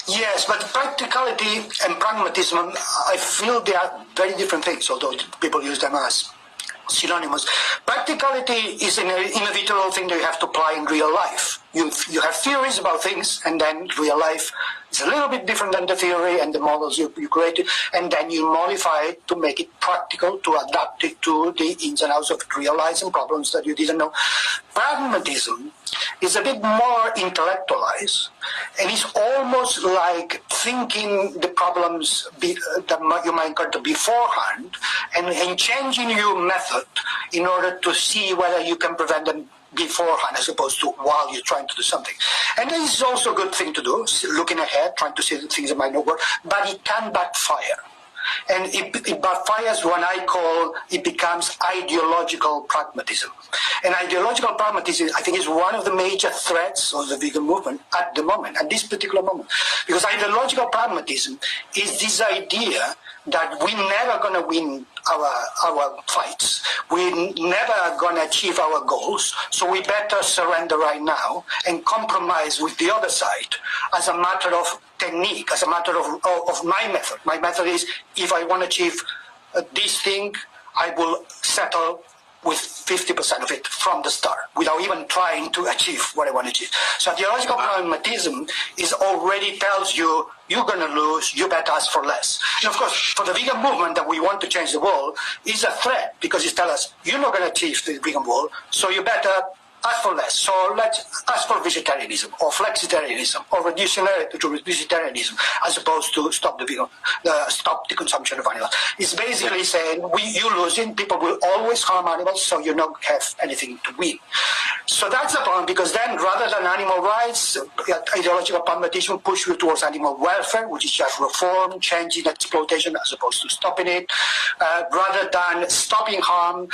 Yes, but practicality and pragmatism, I feel they are very different things, although people use them as synonymous. Practicality is an inevitable thing that you have to apply in real life. You have theories about things, and then real life is a little bit different than the theory and the models you created, and then you modify it to make it practical, to adapt it to the ins and outs of real life and problems that you didn't know. Pragmatism is a bit more intellectualized, and it's almost like thinking the problems that you might encounter beforehand and changing your method in order to see whether you can prevent them beforehand as opposed to while you're trying to do something. And this is also a good thing to do, looking ahead, trying to see the things that might not work, but it can backfire. And it backfires when I call it becomes ideological pragmatism. And ideological pragmatism, I think, is one of the major threats of the vegan movement at the moment, at this particular moment. Because ideological pragmatism is this idea that we're never going to win our fights. We're never going to achieve our goals, so we better surrender right now and compromise with the other side as a matter of technique, as a matter of my method. My method is, if I want to achieve this thing, I will settle with 50% of it from the start, without even trying to achieve what I want to achieve. So ideological pragmatism is already tells you, you're going to lose, you better ask for less. And of course, for the vegan movement that we want to change the world, is a threat, because it tells us, you're not going to achieve the vegan world, so you better ask for less. So let's ask for vegetarianism or flexitarianism or reducing it to vegetarianism, as opposed to stop the consumption of animals. It's basically saying you're losing, people will always harm animals, so you don't have anything to win. So that's the problem, because then rather than animal rights, ideological pragmatism push you towards animal welfare, which is just reform, changing exploitation as opposed to stopping it. Rather than stopping harm,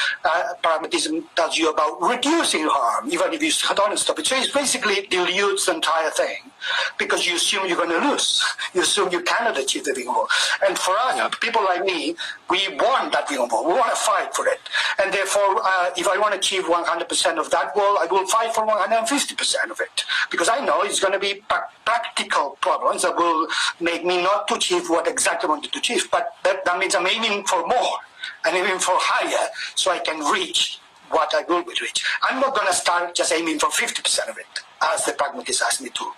pragmatism tells you about reducing harm, even if you don't stop it. So it basically dilutes the entire thing, because you assume you're going to lose. You assume you cannot achieve the vegan goal. And for us, people like me, we want that vegan goal. We want to fight for it. And therefore, if I want to achieve 100% of that goal, I will fight for 150% of it. Because I know it's going to be practical problems that will make me not to achieve what exactly I wanted to achieve. But that means I'm aiming for more and aiming for higher, so I can reach what I will reach. I'm not going to start just aiming for 50% of it, as the pragmatist asked me to,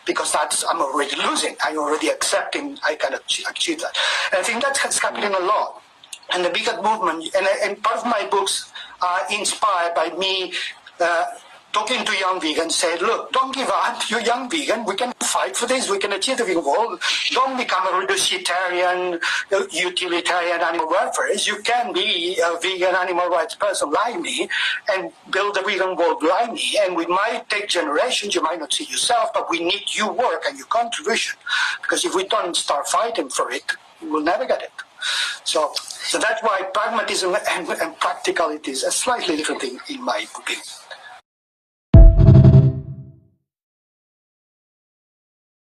because I'm already losing. I'm already accepting I cannot achieve that. And I think that's happening a lot. And the vegan movement, and part of my books are inspired by me talking to young vegans, said, look, don't give up, you're young vegan, we can fight for this, we can achieve the vegan goal. Don't become a reducitarian, utilitarian animal welfarist. You can be a vegan animal rights person like me and build a vegan world like me. And we might take generations, you might not see yourself, but we need your work and your contribution. Because if we don't start fighting for it, we will never get it. So that's why pragmatism and practicality is a slightly different thing in my opinion.